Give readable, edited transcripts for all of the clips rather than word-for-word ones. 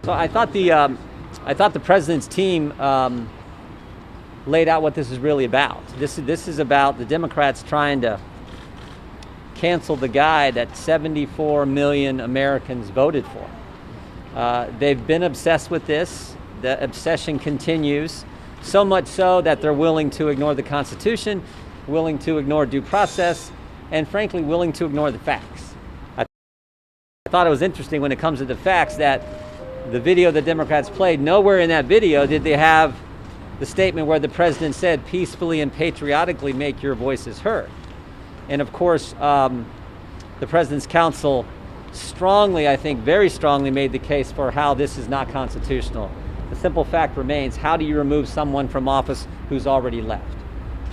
So I thought the president's team laid out what this is really about. This is about the Democrats trying to cancel the guy that 74 million Americans voted for. They've been obsessed with this. The obsession continues, so much so that they're willing to ignore the Constitution, willing to ignore due process, and frankly, willing to ignore the facts. I thought it was interesting when it comes to the facts that the video the Democrats played, nowhere in that video did they have the statement where the president said, peacefully and patriotically make your voices heard. And of course, the president's counsel strongly, I think very strongly, made the case for how this is not constitutional. The simple fact remains, how do you remove someone from office who's already left?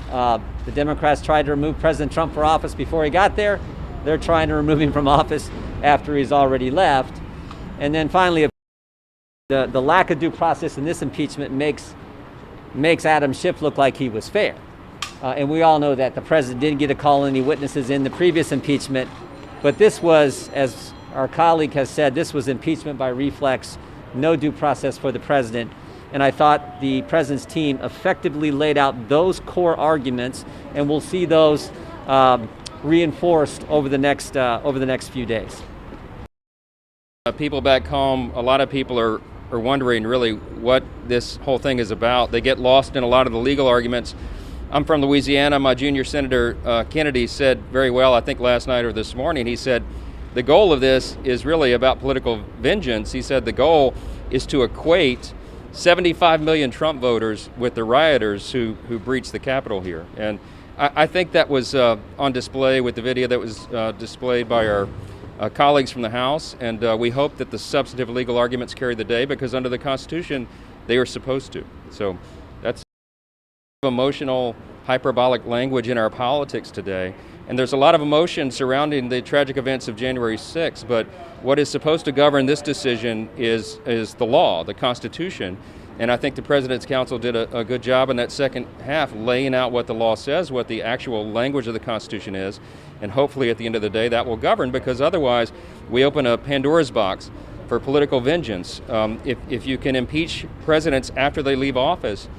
The Democrats tried to remove President Trump from office before he got there. They're trying to remove him from office after he's already left. And then finally, the lack of due process in this impeachment makes Adam Schiff look like he was fair. And we all know that the president didn't get to call any witnesses in the previous impeachment. But this was, as our colleague has said, this was impeachment by reflex, no due process for the president. And I thought the president's team effectively laid out those core arguments, and we'll see those reinforced over the next few days. People back home, a lot of people are wondering really what this whole thing is about. They get lost in a lot of the legal arguments. I'm from Louisiana. My junior Senator Kennedy said very well, I think last night or this morning, he said, the goal of this is really about political vengeance. He said the goal is to equate 75 million Trump voters with the rioters who breached the Capitol here. And I think that was on display with the video that was displayed by our colleagues from the House. And we hope that the substantive legal arguments carry the day, because under the Constitution, they are supposed to. So that's emotional, hyperbolic language in our politics today. And there's a lot of emotion surrounding the tragic events of January 6th, but what is supposed to govern this decision is the law, the Constitution. And I think the President's counsel did a good job in that second half, laying out what the law says, what the actual language of the Constitution is, and hopefully at the end of the day that will govern, because otherwise we open a Pandora's box for political vengeance. If you can impeach presidents after they leave office,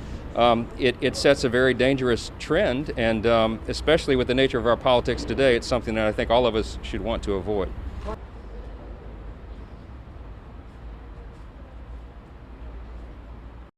it sets a very dangerous trend, and especially with the nature of our politics today, it's something that I think all of us should want to avoid.